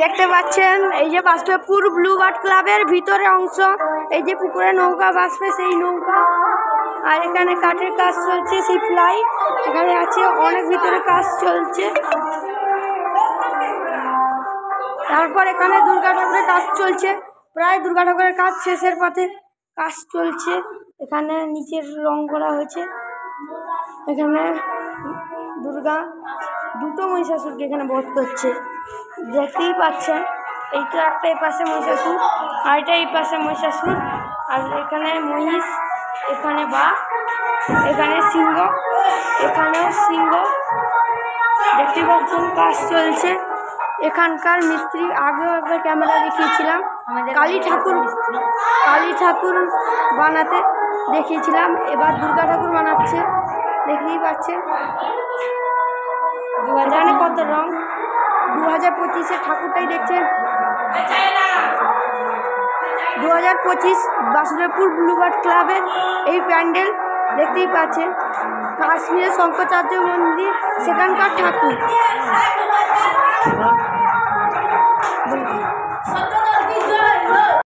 দেখতে পাচ্ছেন এই যে বাসুদেবপুর ব্লু বার্ড ক্লাবের ভিতরে অংশ, এই যে পুকুরে নৌকা ভাসবে সেই নৌকা, আর এখানে কাঠের কাজ চলছে, সেই প্লাই এখানে আছে, অনেক ভিতরে কাজ চলছে। তারপর এখানে দুর্গা ঠাকুরের কাজ চলছে, প্রায় দুর্গা ঠাকুরের কাজ শেষের পথে, কাজ চলছে। এখানে নিচের রং করা হয়েছে। এখানে দুর্গা দুটো মহিষাসুরকে এখানে বধ করছে, দেখতেই পাচ্ছেন। এইটা একটা এই পাশে মহিষাসুর, আর এটা এই পাশে মহিষাসুর, আর এখানে মহিষ, এখানে বাঘ, এখানে সিংহ, এখানেও সিংহ, দেখতেই পাচ্ছেন। কাজ চলছে। এখানকার মিস্ত্রি আগেও একবার ক্যামেরা দেখিয়েছিলাম, কালী ঠাকুর বানাতে দেখিয়েছিলাম, এবার দুর্গা ঠাকুর বানাচ্ছে, দেখতেই পাচ্ছেন। এখানে কত রং, 2025-এর ঠাকুরটাই দেখছেন। 2025 বাসুদেবপুর ব্লু বার্ড ক্লাবের এই প্যান্ডেল দেখতেই পাচ্ছেন। কাশ্মীরের শঙ্করাচার্য মন্দির, সেখানকার ঠাকুর।